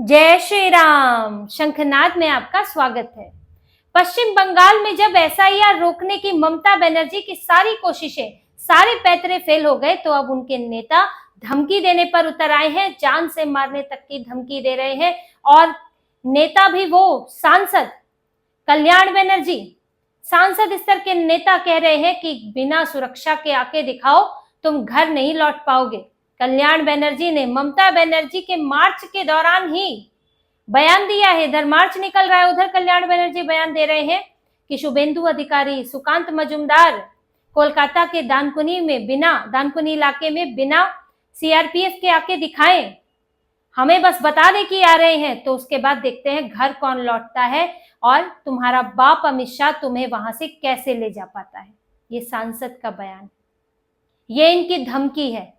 जय श्री राम। शंखनाद में आपका स्वागत है। पश्चिम बंगाल में जब एसआईआर रोकने की ममता बनर्जी की सारी कोशिशें, सारे पैतरे फेल हो गए, तो अब उनके नेता धमकी देने पर उतर आए हैं। जान से मारने तक की धमकी दे रहे हैं। और नेता भी वो सांसद कल्याण बनर्जी, सांसद स्तर के नेता कह रहे हैं कि बिना सुरक्षा के आके दिखाओ, तुम घर नहीं लौट पाओगे। कल्याण बनर्जी ने ममता बनर्जी के मार्च के दौरान ही बयान दिया है। इधर मार्च निकल रहा है, उधर कल्याण बनर्जी बयान दे रहे हैं कि शुभेंदु अधिकारी, सुकांत मजुमदार कोलकाता के दानकुनी इलाके में बिना सीआरपीएफ के आके दिखाएं, हमें बस बता दे कि आ रहे हैं, तो उसके बाद देखते हैं घर कौन लौटता है और तुम्हारा बाप अमित शाह तुम्हें वहां से कैसे ले जा पाता है। ये सांसद का बयान, ये इनकी धमकी है।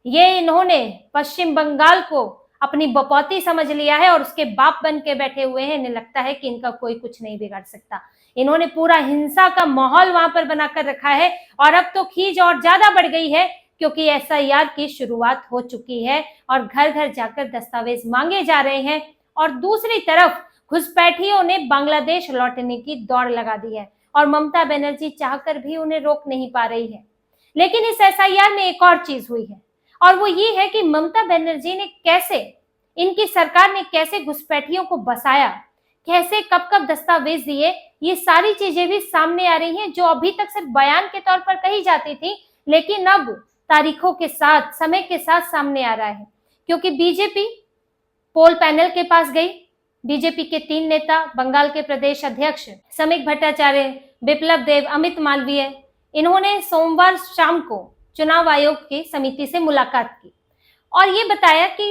ये इन्होंने पश्चिम बंगाल को अपनी बपौती समझ लिया है और उसके बाप बन के बैठे हुए हैं। इन्हें लगता है कि इनका कोई कुछ नहीं बिगाड़ सकता। इन्होंने पूरा हिंसा का माहौल वहां पर बनाकर रखा है और अब तो खींच और ज्यादा बढ़ गई है, क्योंकि एसआईआर की शुरुआत हो चुकी है और घर घर जाकर दस्तावेज मांगे जा रहे हैं। और दूसरी तरफ घुसपैठियों ने बांग्लादेश लौटने की दौड़ लगा दी है और ममता बनर्जी चाहकर भी उन्हें रोक नहीं पा रही है। लेकिन इस एसआईआर में एक और चीज हुई है, और वो ये है कि ममता बनर्जी ने कैसे, इनकी सरकार ने कैसे घुसपैठियों को बसाया, कैसे कब कब दस्तावेज दिए, ये सारी चीजें भी सामने आ रही हैं, जो अभी तक सिर्फ बयान के तौर पर कही जाती थी, लेकिन अब तारीखों के साथ, समय के साथ सामने आ रहा है। क्योंकि बीजेपी पोल पैनल के पास गई। बीजेपी के 3 नेता, बंगाल के प्रदेश अध्यक्ष समीक भट्टाचार्य, बिप्लब देब, अमित मालवीय, इन्होंने सोमवार शाम को चुनाव आयोग की समिति से मुलाकात की और ये बताया कि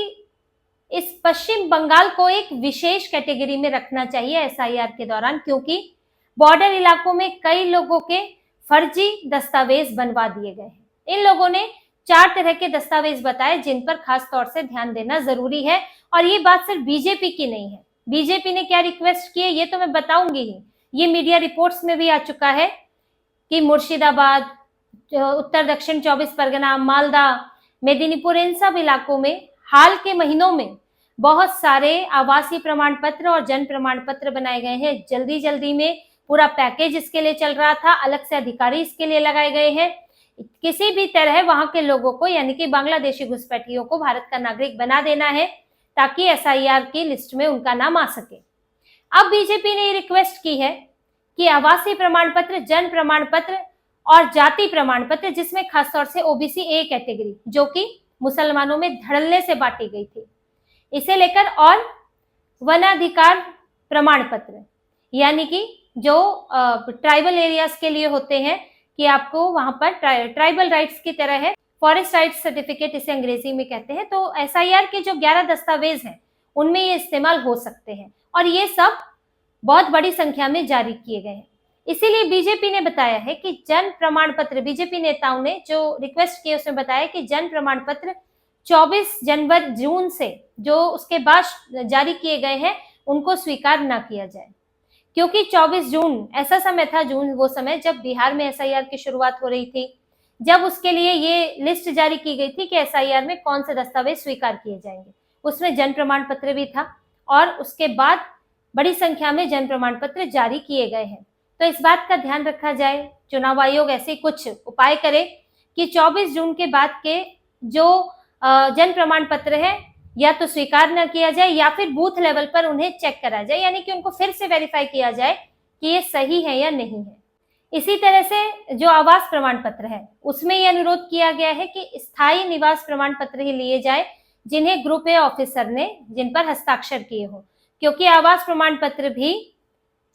इस पश्चिम बंगाल को एक विशेष कैटेगरी में रखना चाहिए एसआईआर के दौरान, क्योंकि बॉर्डर इलाकों में कई लोगों के फर्जी दस्तावेज बनवा दिए गए हैं। इन लोगों ने 4 तरह के दस्तावेज बताए जिन पर खास तौर से ध्यान देना जरूरी है। और ये बात सिर्फ बीजेपी की नहीं है। बीजेपी ने क्या रिक्वेस्ट की है ये तो मैं बताऊंगी ही। ये मीडिया रिपोर्ट्स में भी आ चुका है कि मुर्शिदाबाद, उत्तर दक्षिण 24 परगना, मालदा, मेदिनीपुर, इन सब इलाकों में हाल के महीनों में बहुत सारे आवासीय प्रमाण पत्र और जन प्रमाण पत्र बनाए गए हैं। जल्दी जल्दी में पूरा पैकेज इसके लिए चल रहा था, अलग से अधिकारी इसके लिए लगाए गए हैं। किसी भी तरह वहां के लोगों को, यानी कि बांग्लादेशी घुसपैठियों को भारत का नागरिक बना देना है, ताकि एसआईआर की लिस्ट में उनका नाम आ सके। अब बीजेपी ने ये रिक्वेस्ट की है कि आवासीय प्रमाण पत्र, जन प्रमाण पत्र और जाति प्रमाण पत्र, जिसमें खासतौर से ओबीसी ए कैटेगरी, जो कि मुसलमानों में धड़ल्ले से बांटी गई थी, इसे लेकर, और वनाधिकार प्रमाण पत्र, यानी कि जो ट्राइबल एरियाज के लिए होते हैं, कि आपको वहां पर ट्राइबल राइट्स की तरह है, फॉरेस्ट राइट्स सर्टिफिकेट इसे अंग्रेजी में कहते हैं। तो एसआईआर के जो 11 दस्तावेज हैं उनमें ये इस्तेमाल हो सकते हैं और ये सब बहुत बड़ी संख्या में जारी किए गए हैं। इसीलिए बीजेपी ने बताया है कि जन प्रमाण पत्र, बीजेपी नेताओं ने जो रिक्वेस्ट की उसमें बताया कि जन प्रमाण पत्र 24 जून से जो उसके बाद जारी किए गए हैं उनको स्वीकार ना किया जाए, क्योंकि 24 जून ऐसा समय था, जून वो समय जब बिहार में एसआईआर की शुरुआत हो रही थी, जब उसके लिए ये लिस्ट जारी की गई थी कि एसआईआर में कौन से दस्तावेज स्वीकार किए जाएंगे। उसमें जन प्रमाण पत्र भी था और उसके बाद बड़ी संख्या में जन प्रमाण पत्र जारी किए गए हैं। तो इस बात का ध्यान रखा जाए, चुनाव आयोग ऐसे कुछ उपाय करे कि 24 जून के बाद के जो जन प्रमाण पत्र है या तो स्वीकार न किया जाए या फिर बूथ लेवल पर उन्हें चेक करा जाए, यानी कि उनको फिर से वेरीफाई किया जाए कि ये सही है या नहीं है। इसी तरह से जो आवास प्रमाण पत्र है उसमें यह अनुरोध किया गया है कि स्थायी निवास प्रमाण पत्र ही लिए जाए जिन्हें ग्रुप ए ऑफिसर ने, जिन पर हस्ताक्षर किए हो, क्योंकि आवास प्रमाण पत्र भी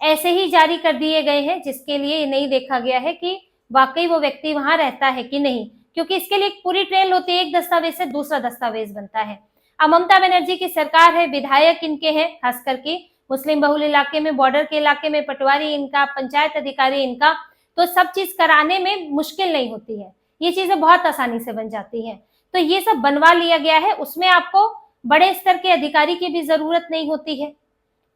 ऐसे ही जारी कर दिए गए हैं जिसके लिए ये नहीं देखा गया है कि वाकई वो व्यक्ति वहां रहता है कि नहीं, क्योंकि इसके लिए एक पूरी ट्रेल होती है, एक दस्तावेज से दूसरा दस्तावेज बनता है। अब ममता बनर्जी की सरकार है, विधायक इनके हैं, खास करके मुस्लिम बहुल इलाके में, बॉर्डर के इलाके में पटवारी इनका, पंचायत अधिकारी इनका, तो सब चीज कराने में मुश्किल नहीं होती है, ये चीजें बहुत आसानी से बन जाती हैं। तो ये सब बनवा लिया गया है, उसमें आपको बड़े स्तर के अधिकारी की भी जरूरत नहीं होती है।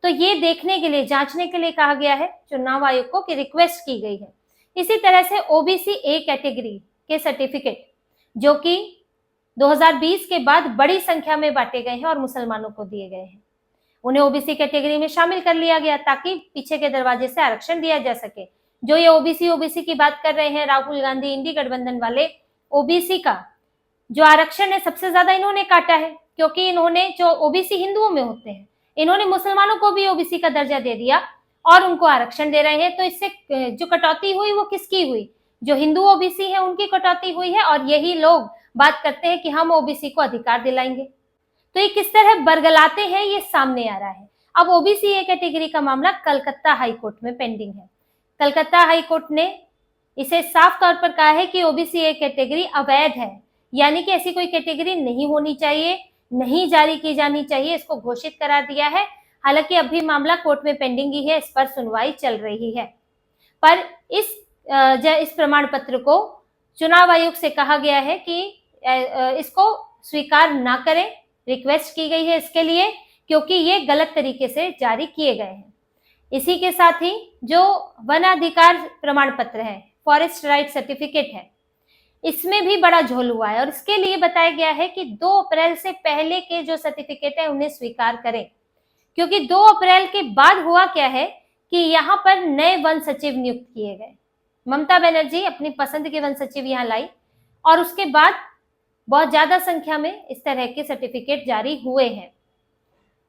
तो ये देखने के लिए, जांचने के लिए कहा गया है चुनाव आयोग को, कि रिक्वेस्ट की गई है। इसी तरह से ओबीसी ए कैटेगरी के सर्टिफिकेट, जो कि 2020 के बाद बड़ी संख्या में बांटे गए हैं और मुसलमानों को दिए गए हैं, उन्हें ओबीसी कैटेगरी में शामिल कर लिया गया ताकि पीछे के दरवाजे से आरक्षण दिया जा सके। जो ये ओबीसी की बात कर रहे हैं राहुल गांधी इंडी गठबंधन वाले, ओबीसी का जो आरक्षण है सबसे ज्यादा इन्होंने काटा है, क्योंकि इन्होंने जो ओबीसी हिंदुओं में होते हैं, इन्होंने मुसलमानों को भी ओबीसी का दर्जा दे दिया और उनको आरक्षण दे रहे हैं। तो इससे जो कटौती हुई वो किसकी हुई? जो हिंदू ओबीसी है उनकी कटौती हुई है, और यही लोग बात करते हैं कि हम ओबीसी को अधिकार दिलाएंगे। तो ये किस तरह बरगलाते हैं ये सामने आ रहा है। अब ओबीसी ए कैटेगरी का मामला कलकत्ता हाई कोर्ट में पेंडिंग है। कलकत्ता हाई कोर्ट ने इसे साफ तौर पर कहा है कि ओबीसी ए कैटेगरी अवैध है, यानी कि ऐसी कोई कैटेगरी नहीं होनी चाहिए, नहीं जारी की जानी चाहिए, इसको घोषित करार दिया है। हालांकि अभी मामला कोर्ट में पेंडिंग ही है, इस पर सुनवाई चल रही है। पर इस प्रमाण पत्र को चुनाव आयोग से कहा गया है कि इसको स्वीकार ना करें, रिक्वेस्ट की गई है इसके लिए, क्योंकि ये गलत तरीके से जारी किए गए हैं। इसी के साथ ही जो वन अधिकार प्रमाण पत्र है, फॉरेस्ट राइट सर्टिफिकेट है, इसमें भी बड़ा झोल हुआ है और इसके लिए बताया गया है कि 2 अप्रैल से पहले के जो सर्टिफिकेट है उन्हें स्वीकार करें, क्योंकि 2 अप्रैल के बाद हुआ क्या है कि यहाँ पर नए वन सचिव नियुक्त किए गए। ममता बनर्जी अपनी पसंद के वन सचिव यहाँ लाई और उसके बाद बहुत ज्यादा संख्या में इस तरह के सर्टिफिकेट जारी हुए हैं,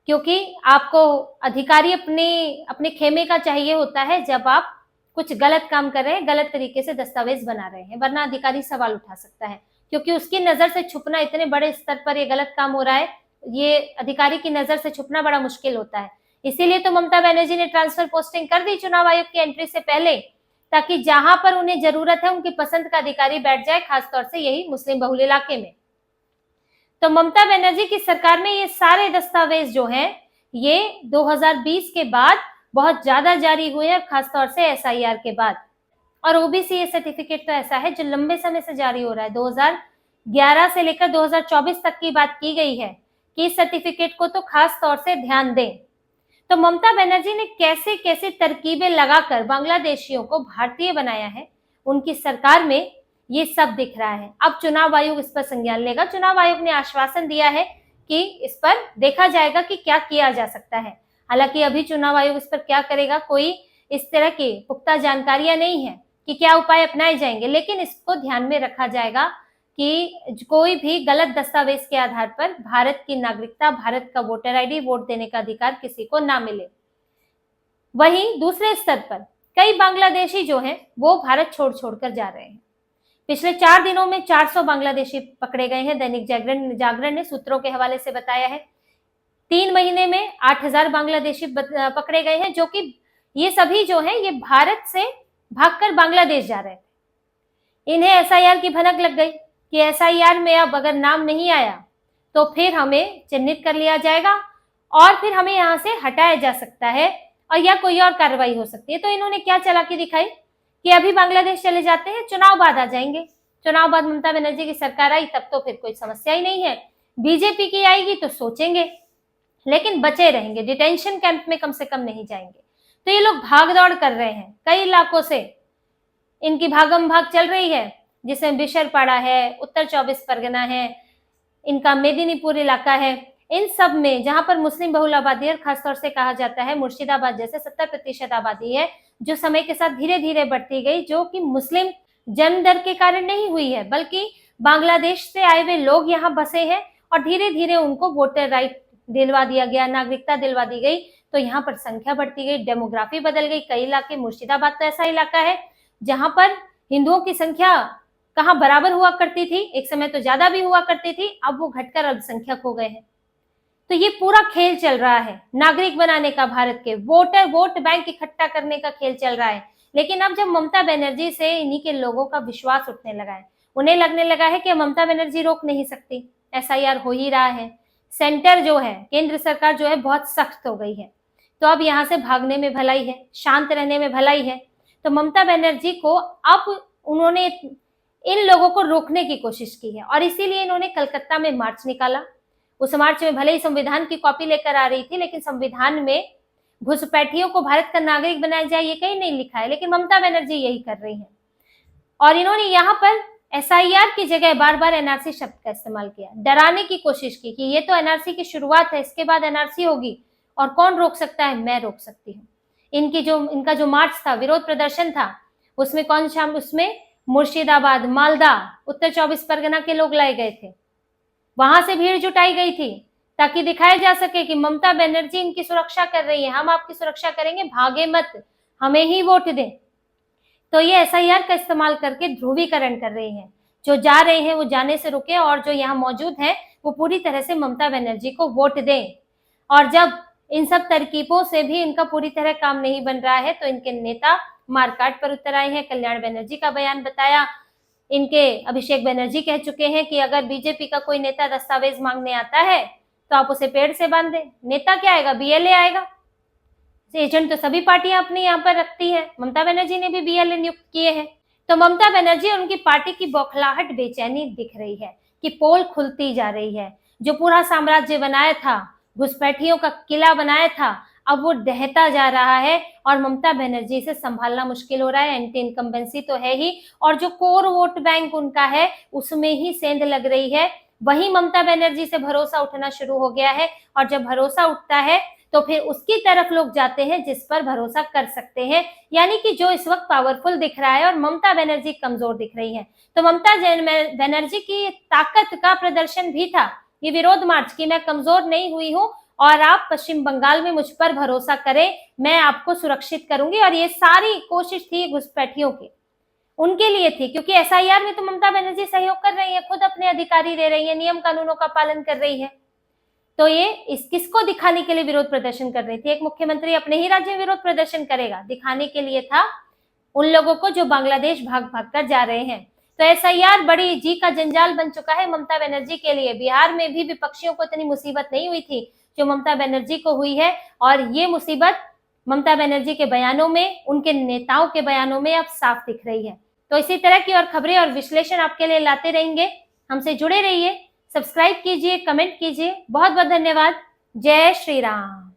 क्योंकि आपको अधिकारी अपने खेमे का चाहिए होता है जब आप कुछ गलत काम कर रहे हैं, गलत तरीके से दस्तावेज बना रहे हैं, वरना अधिकारी सवाल उठा सकता है, क्योंकि उसकी नजर से छुपना, इतने बड़े स्तर पर ये गलत काम हो रहा है, ये अधिकारी की नजर से छुपना बड़ा मुश्किल होता है। इसीलिए तो ममता बनर्जी ने ट्रांसफर पोस्टिंग कर दी चुनाव आयोग की एंट्री से पहले, ताकि जहां पर उन्हें जरूरत है उनकी पसंद का अधिकारी बैठ जाए, खासतौर से यही मुस्लिम बहुल इलाके में। तो ममता बनर्जी की सरकार में ये सारे दस्तावेज जो हैं ये 2020 के बाद बहुत ज्यादा जारी हुए हैं, खासतौर से एसआईआर के बाद। और ओबीसी सर्टिफिकेट तो ऐसा है जो लंबे समय से जारी हो रहा है, 2011 से लेकर 2024 तक की बात की गई है कि इस सर्टिफिकेट को तो खास तौर से ध्यान दें। तो ममता बनर्जी ने कैसे कैसे तरकीबें लगाकर बांग्लादेशियों को भारतीय बनाया है, उनकी सरकार में ये सब दिख रहा है। अब चुनाव आयोग इस पर संज्ञान लेगा। चुनाव आयोग ने आश्वासन दिया है कि इस पर देखा जाएगा कि क्या किया जा सकता है। हालांकि अभी चुनाव आयोग इस पर क्या करेगा, कोई इस तरह की पुख्ता जानकारियां नहीं है कि क्या उपाय अपनाए जाएंगे, लेकिन इसको ध्यान में रखा जाएगा कि कोई भी गलत दस्तावेज के आधार पर भारत की नागरिकता, भारत का वोटर आईडी, वोट देने का अधिकार किसी को ना मिले। वहीं दूसरे स्तर पर कई बांग्लादेशी जो हैं वो भारत छोड़कर जा रहे हैं। पिछले 4 दिनों में 400 बांग्लादेशी पकड़े गए हैं, दैनिक जागरण ने सूत्रों के हवाले से बताया है। 3 महीने में 8000 बांग्लादेशी पकड़े गए हैं, जो कि ये सभी जो हैं ये भारत से भागकर बांग्लादेश जा रहे थे। इन्हें एसआईआर की भनक लग गई कि एसआईआर में अब अगर नाम नहीं आया तो फिर हमें चिन्हित कर लिया जाएगा और फिर हमें यहाँ से हटाया जा सकता है और या कोई और कार्रवाई हो सकती है। तो इन्होंने क्या चालाकी दिखाई कि अभी बांग्लादेश चले जाते हैं, चुनाव बाद आ जाएंगे। चुनाव बाद ममता बनर्जी की सरकार आई तब तो फिर कोई समस्या ही नहीं है, बीजेपी की आएगी तो सोचेंगे, लेकिन बचे रहेंगे, डिटेंशन कैंप में कम से कम नहीं जाएंगे। तो ये लोग भाग दौड़ कर रहे हैं, कई इलाकों से इनकी भागम भाग चल रही है, जिसमें बिशरपाड़ा है, उत्तर 24 परगना है, इनका मेदिनीपुर इलाका है। इन सब में जहां पर मुस्लिम बहुल आबादी है, खासतौर से कहा जाता है मुर्शिदाबाद जैसे 70% आबादी है, जो समय के साथ धीरे धीरे बढ़ती गई, जो कि मुस्लिम जन्म दर के कारण नहीं हुई है, बल्कि बांग्लादेश से आए हुए लोग यहाँ बसे हैं और धीरे धीरे उनको वोटर राइट दिलवा दिया गया, नागरिकता दिलवा दी गई, तो यहाँ पर संख्या बढ़ती गई, डेमोग्राफी बदल गई। कई इलाके, मुर्शिदाबाद तो ऐसा इलाका है जहां पर हिंदुओं की संख्या कहाँ बराबर हुआ करती थी, एक समय तो ज्यादा भी हुआ करती थी, अब वो घटकर अल्पसंख्यक हो गए हैं। तो ये पूरा खेल चल रहा है नागरिक बनाने का, भारत के वोट बैंक इकट्ठा करने का खेल चल रहा है। लेकिन अब जब ममता बनर्जी से इन्हीं के लोगों का विश्वास उठने लगा है, उन्हें लगने लगा है कि ममता बनर्जी रोक नहीं सकती, एसआईआर हो ही रहा है, सेंटर जो है, केंद्र सरकार जो है बहुत सख्त हो गई है, तो अब यहाँ से भागने में भलाई है, शांत रहने में भलाई है। तो ममता बनर्जी को अब उन्होंने इन लोगों को रोकने की कोशिश की है और इसीलिए इन्होंने कलकत्ता में मार्च निकाला। उस मार्च में भले ही संविधान की कॉपी लेकर आ रही थी, लेकिन संविधान में घुसपैठियों को भारत का नागरिक बनाया जाए ये कहीं नहीं लिखा है, लेकिन ममता बनर्जी यही कर रही है। और इन्होंने यहाँ पर एसआईआर की जगह बार बार एनआरसी शब्द का इस्तेमाल किया, डराने की कोशिश की कि ये तो एनआरसी की शुरुआत है, इसके बाद एनआरसी होगी और कौन रोक सकता है? मैं रोक सकती हूँ। इनका जो मार्च था, विरोध प्रदर्शन था, उसमें कौन शामिल? उसमें मुर्शिदाबाद, मालदा, उत्तर 24 परगना के लोग लाए गए थे। वहां से भीड़ जुटाई गई थी ताकि दिखाया जा सके कि ममता बनर्जी इनकी सुरक्षा कर रही है, हम आपकी सुरक्षा करेंगे, भागे मत, हमें ही वोट दें। तो ये एसआईआर का इस्तेमाल करके ध्रुवीकरण कर रही है। जो जा रहे हैं वो जाने से रुके और जो यहाँ मौजूद है वो पूरी तरह से ममता बनर्जी को वोट दें। और जब इन सब तरकीबों से भी इनका पूरी तरह काम नहीं बन रहा है तो इनके नेता मारकाट पर उतर आए हैं। कल्याण बनर्जी का बयान बताया, इनके अभिषेक बनर्जी कह चुके हैं कि अगर बीजेपी का कोई नेता दस्तावेज मांगने आता है तो आप उसे पेड़ से बांध दें। नेता क्या आएगा? बीएलए आएगा। एजेंट तो सभी पार्टियां अपने यहाँ पर रखती है, ममता बनर्जी ने भी बीएलए नियुक्त किए हैं। तो ममता बनर्जी और उनकी पार्टी की बौखलाहट, बेचैनी दिख रही है कि पोल खुलती जा रही है। जो पूरा साम्राज्य बनाया था, घुसपैठियों का किला बनाया था, अब वो ढहता जा रहा है और ममता बनर्जी से संभालना मुश्किल हो रहा है। एंटी इनकम्बेंसी तो है ही, और जो कोर वोट बैंक उनका है उसमें ही सेंध लग रही है। वही ममता बनर्जी से भरोसा उठना शुरू हो गया है, और जब भरोसा उठता है तो फिर उसकी तरफ लोग जाते हैं जिस पर भरोसा कर सकते हैं, यानी कि जो इस वक्त पावरफुल दिख रहा है, और ममता बनर्जी कमजोर दिख रही है। तो ममता बनर्जी की ताकत का प्रदर्शन भी था ये विरोध मार्च, की मैं कमजोर नहीं हुई हूँ और आप पश्चिम बंगाल में मुझ पर भरोसा करें, मैं आपको सुरक्षित करूंगी। और ये सारी कोशिश थी घुसपैठियों की, उनके लिए थी, क्योंकि एसआईआर में तो ममता बनर्जी सहयोग कर रही है, खुद अपने अधिकारी दे रही है, नियम कानूनों का पालन कर रही है। तो ये इस किसको दिखाने के लिए विरोध प्रदर्शन कर रही थी? एक मुख्यमंत्री अपने ही राज्य में विरोध प्रदर्शन करेगा? दिखाने के लिए था उन लोगों को जो बांग्लादेश भाग भाग कर जा रहे हैं। तो एसआईआर बड़ी जी का जंजाल बन चुका है ममता बनर्जी के लिए। बिहार में भी विपक्षियों को इतनी मुसीबत नहीं हुई थी जो ममता बनर्जी को हुई है, और ये मुसीबत ममता बनर्जी के बयानों में, उनके नेताओं के बयानों में अब साफ दिख रही है। तो इसी तरह की और खबरें और विश्लेषण आपके लिए लाते रहेंगे। हमसे जुड़े रहिए, सब्सक्राइब कीजिए, कमेंट कीजिए। बहुत बहुत धन्यवाद। जय श्री राम।